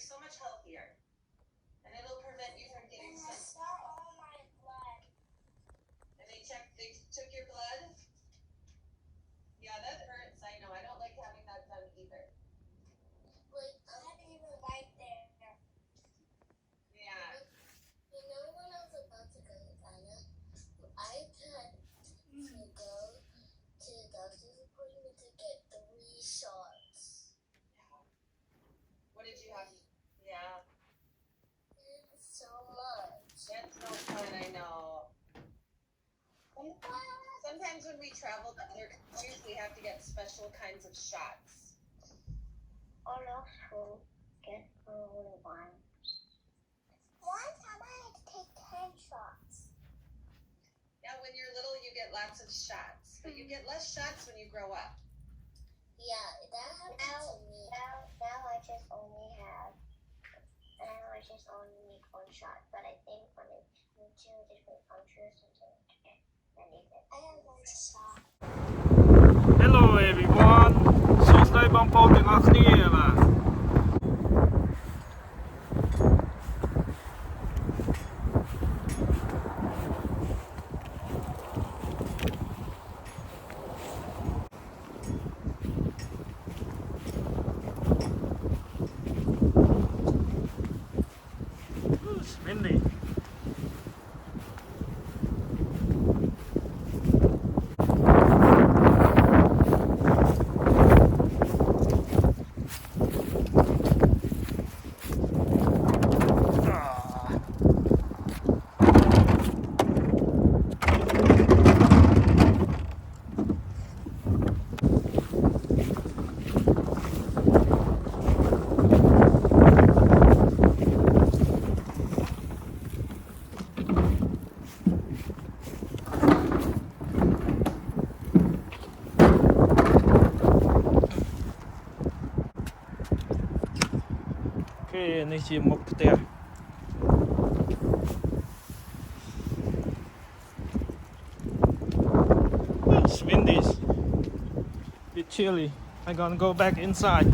so much healthier. And it'll prevent you from getting sick. I saw all my blood. And they took your blood? Yeah, that hurts. I know. I don't like having that done either. Like, I haven't even right there. Yeah. You know, when I was about to go to Ghana, I had to go to the doctor's appointment to get 3 shots. Yeah. What did you have? Yeah. So much. That's no fun, I know. Sometimes when we travel to other countries, we have to get special kinds of shots. Or also get coronavirus. One time I had to take 10 shots. Yeah, when you're little, you get lots of shots. But you get less shots when you grow up. Yeah, that happened to me. Now I just only need 1 shot. But I think when I move to a different country or something, I have 1 shot. Hello everyone សួស្តីបងប្អូនទាំងអស់គ្នាបាទ It's windy. Okay, នេះជាមុខផ្ទះ It's windy, bit chilly. I'm gonna go back inside.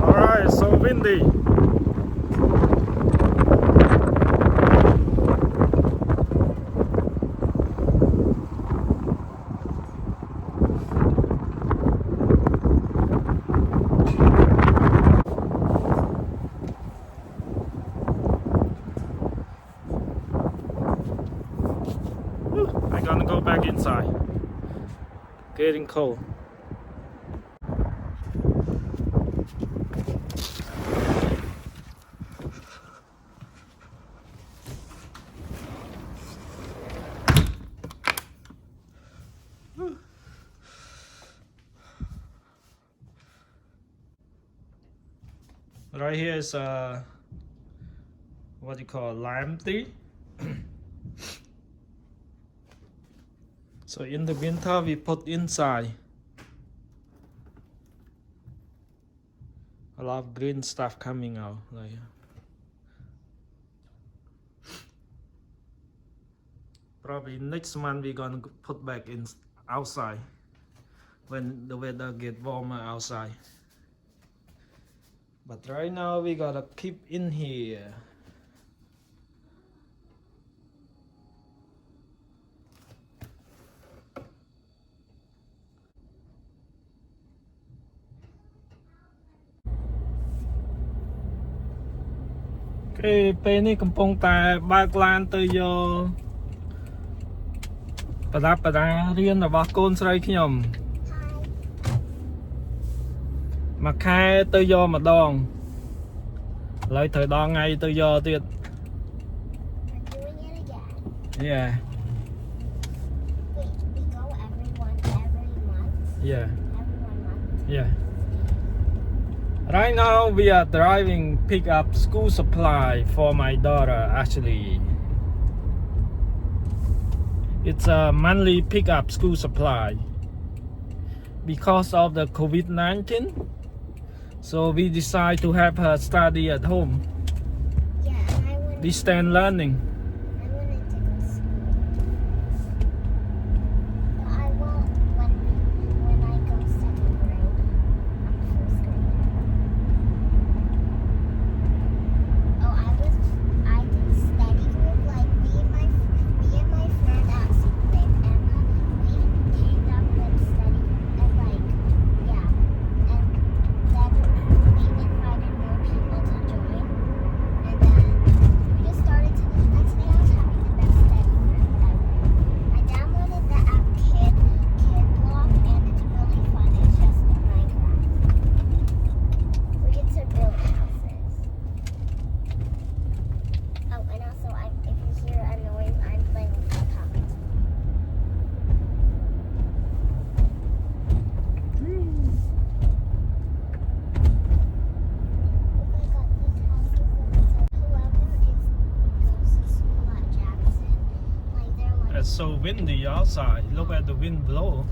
Alright, so windy. I'm gonna go back inside. Getting cold. Right here is what do you call lime tree. So in the winter we put inside a lot of green stuff coming out. Like probably next month we're gonna put back in outside when the weather get warmer outside. But right now we gotta keep in here. Okay, ពេលនេះកំពុងតែបើកឡានទៅយកប្រដាប់ប្រដារៀនរបស់កូនស្រីខ្ញុំមួយខែទៅយកម្ដងឥឡូវត្រូវដល់ថ្ងៃទៅយកទៀត Yeah. Wait, we go every month? Yeah. Everyone left. Yeah. Right now we are driving pick up school supply for my daughter Ashlee. It's a monthly pick up school supply because of the COVID-19. So we decide to have her study at home. Yeah, and I wanted Distance learning. to go to school. But I won't when I go second grade. I'm first grade. Oh, I did study group like me and my friend at school named Emma. We came up with study and like yeah, and then we invited more people to join, and then we just started to. And today I was having the best study group ever. I downloaded the app Kid Block, and it's really fun. It's just Minecraft. We get to build houses. Oh, and also, if you hear a noise, I'm playing with my puppet. Oh my god, this house is insane. Whoever goes to school at Jackson, like they're like, It's so windy outside. Look at the wind blow.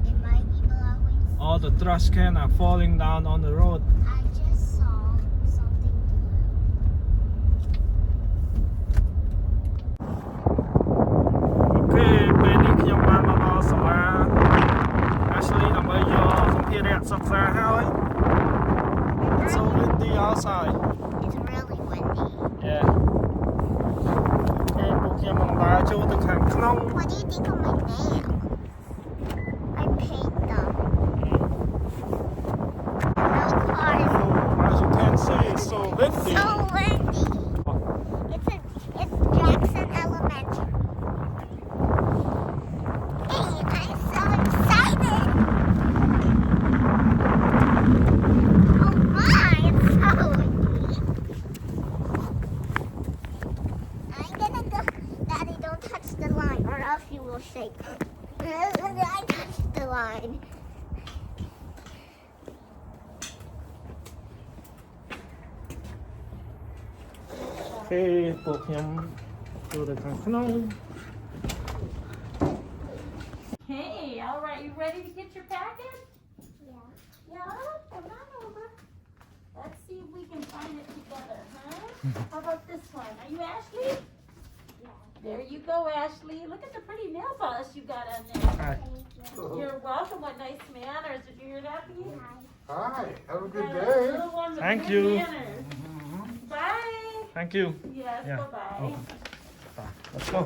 it might be blowing. All the trash cans are falling down on the road. I just saw something blue. អូខេពេលនេះខ្ញុំបានមកដល់សាលា Ashlee ដើម្បីយកសម្ភារៈសិក្សាហើយ It's so windy outside. It's really windy. Yeah. ពេលពួកខ្ញុំនឹងដើរចូលទៅខាងក្នុង What do you think of my nail? I paint them. No cars. As you can see, it's so windy. So windy. It's Jackson Elementary. Hey, I'm so excited. Oh my, it's so windy. I'm gonna go. Daddy, don't touch the line or else you will shake. I touched the line. Okay, ពួកខ្ញុំចូលទៅខាងក្នុង Hey, all right, you ready to get your packet? Yeah. Yeah, come on over. Let's see if we can find it together, huh? How about this one? Are you Ashlee? Yeah. There you go, Ashlee. Look at the pretty nail polish you got on there. Hi. Thank you. You're welcome. What nice manners. Did you hear that, Pete? Hi, have a good Yeah, day. little one with Thank good you. manners. Bye. Thank you. Yes, Yeah. bye-bye. Okay. Let's go.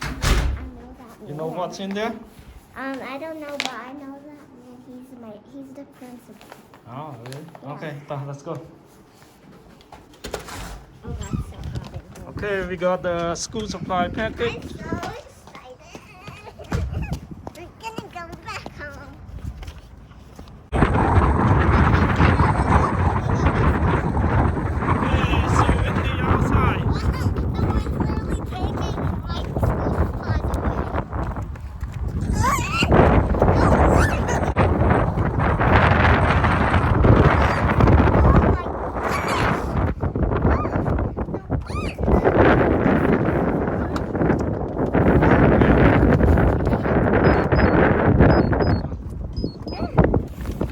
I know that. You know what's in there? I don't know, but I know that he's the principal. Oh, really? Yeah. Okay, let's go. Oh, that's so hot in here. Okay, we got the school supply package. I'm so excited. We're gonna go back home. Hey, it's so windy outside. The wind's literally taking my school supplies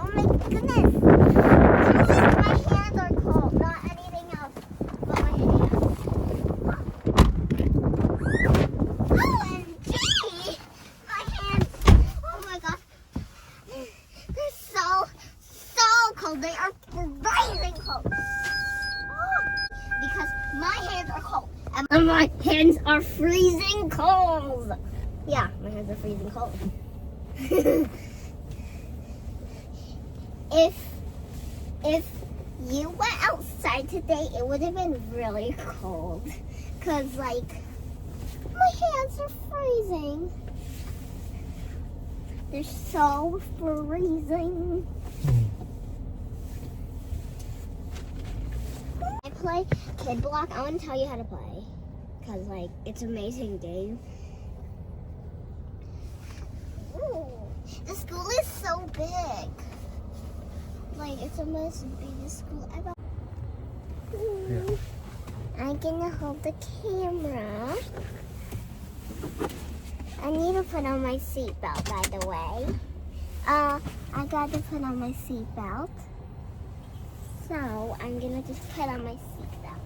Oh my goodness! My hands are cold, not anything else but my hands. OMG! My hands! Oh my gosh! They're so cold. They are freezing cold. Because my hands are cold. And my hands are freezing cold. Yeah, my hands are freezing cold. If you went outside today, it would have been really cold. Cause like, my hands are freezing. They're so freezing. I play Kid Block. I want to tell you how to play. because like it's amazing day. Ooh, the school is so big. Like it's the most biggest school ever. Yeah. I'm gonna hold the camera. I need to put on my seatbelt, by the way. I got to put on my seatbelt. So I'm gonna just put on my seatbelt.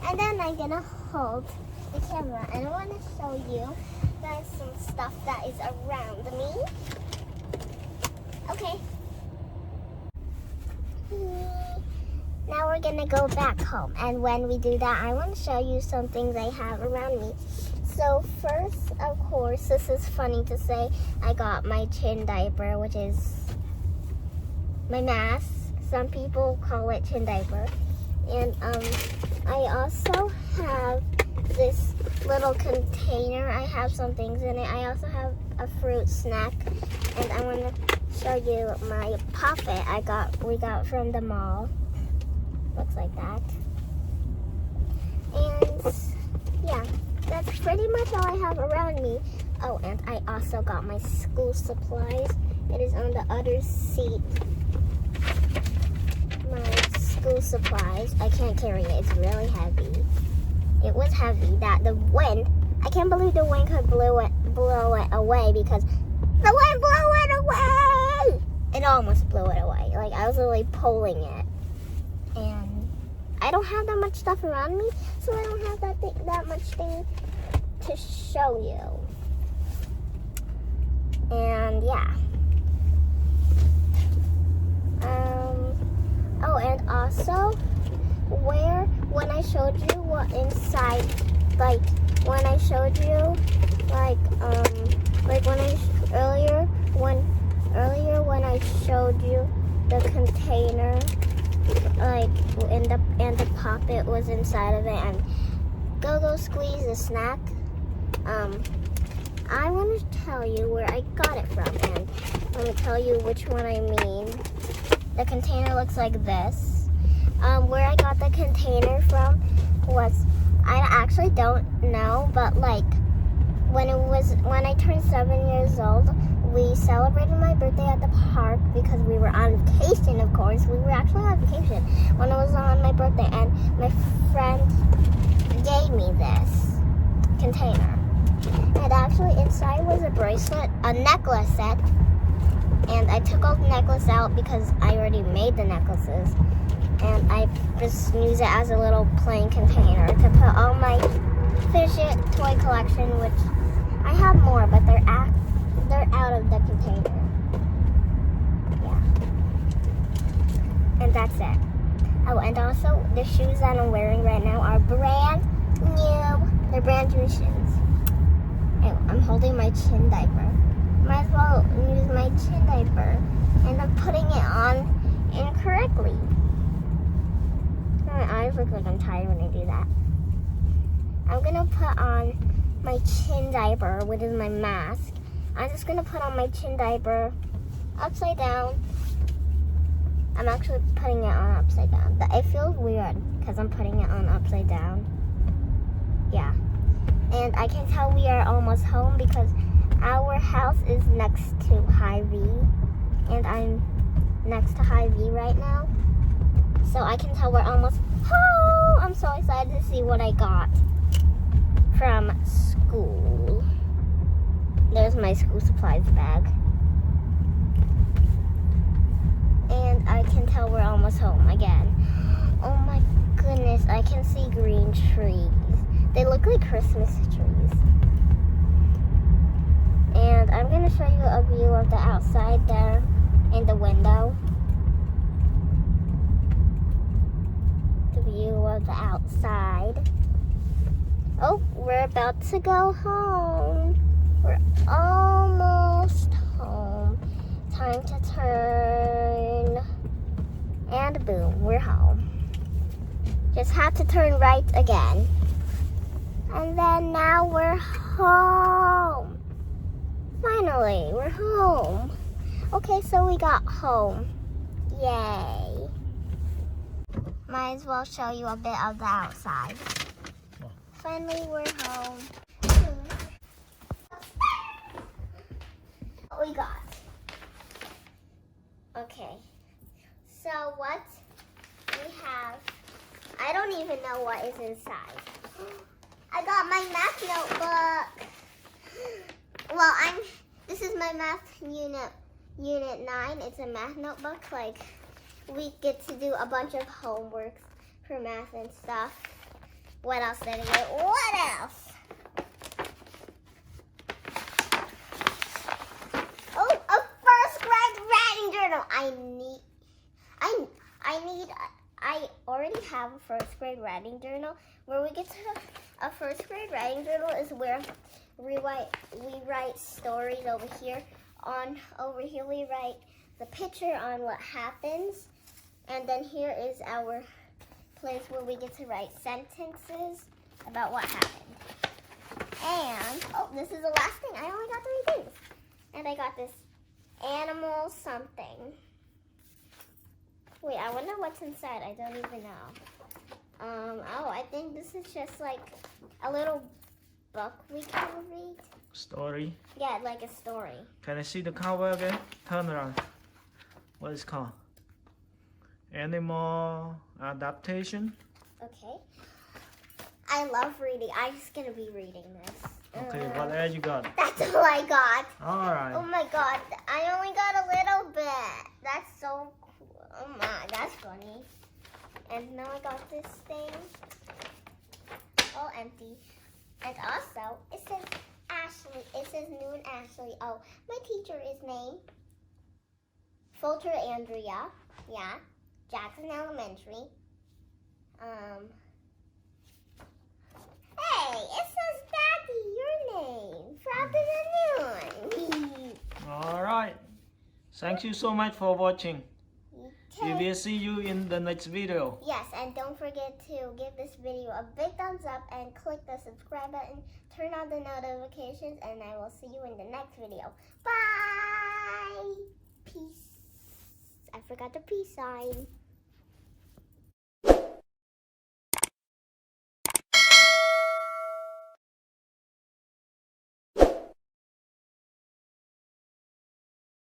And then I'm gonna hold the camera. And I wanna show you guys some stuff that is around me. Okay. Now we're gonna go back home. And when we do that, I wanna show you some things I have around me. So first, of course, this is funny to say, I got my chin diaper, which is my mask. Some people call it chin diaper. And I also have this little container. I have some things in it. I also have a fruit snack. And I want to show you my puppet we got from the mall. Looks like that. And yeah. That's pretty much all I have around me. Oh, and I also got my school supplies. It is on the other seat. My school supplies. I can't carry it. It's really heavy. It was heavy. The wind. I can't believe the wind could blow it away because the wind blew it away. It almost blew it away. Like I was literally pulling it, and I don't have that much stuff around me, so I don't have that much thing to show you. And yeah. Oh, and also, when I showed you what inside, like when I showed you, earlier when I showed you the container. And the puppet was inside of it, and go squeeze the snack. I want to tell you where I got it from, and let me tell you which one I mean. The container looks like this. Where I got the container from was, I actually don't know, but like when I turned 7 years old, we celebrated my birthday at the park because we were on vacation, of course. We were actually on vacation when it was on my birthday, and my friend gave me this container. And actually inside was a bracelet, a necklace set, and I took all the necklace out because I already made the necklaces, and I just use it as a little plain container to put all my fidget toy collection, which I have more, but they're out of the container. Yeah. And that's it. Oh, and also the shoes that I'm wearing right now are brand new. They're brand new shoes. And I'm holding my chin diaper. Might as well use my chin diaper. And I'm putting it on incorrectly. My eyes look like I'm tired when I do that. I'm gonna put on my chin diaper, which is my mask. I'm just gonna put on my chin diaper upside down. I'm actually putting it on upside down. It feels weird because I'm putting it on upside down. Yeah. And I can tell we are almost home because our house is next to Hy-Vee. And I'm next to Hy-Vee right now. So I can tell we're almost home. I'm so excited to see what I got from school. There's my school supplies bag. And I can tell we're almost home again. Oh my goodness, I can see green trees. They look like Christmas trees. And I'm going to show you a view of the outside there in the window. The view of the outside. Oh, we're about to go home. We're almost home. Time to turn. And boom, we're home. Just had to turn right again. And then now we're home. Finally, we're home. Okay, so we got home. Yay. Might as well show you a bit of the outside. Finally, we're home. What we got? Okay. So what we have, I don't even know what is inside. I got my math notebook. Well, this is my math unit 9. It's a math notebook. Like, we get to do a bunch of homework for math and stuff. What else did I get? What else? Oh, a first grade writing journal. I already have a first grade writing journal. Where we get to a first grade writing journal is where we write stories over here. Over here we write the picture on what happens, and then here is our place where we get to write sentences about what happened. And oh, this is the last thing. I only got 3 things, and I got this animal something. Wait, I wonder what's inside. I don't even know. Oh, I think this is just like a little book we can read. Story. Yeah, like a story. Can I see the cover again? Turn around. What is it called? Animal adaptation. Okay. I love reading. I'm just gonna be reading this. Okay, what else you got? That's all I got. Alright. Oh my god, I only got a little bit. That's so cool. Oh my, that's funny. And now I got this thing. All empty. And also, it says Ashlee. It says Noon Ashlee. Oh, my teacher is named Fulcher Andrea. Yeah. Jackson Elementary. Hey, it says Daddy, your name. rattana.nuon. Alright. Thank you so much for watching. We Okay. will see you in the next video. Yes, and don't forget to give this video a big thumbs up and click the subscribe button, turn on the notifications, and I will see you in the next video. Bye! Peace. I forgot the peace sign.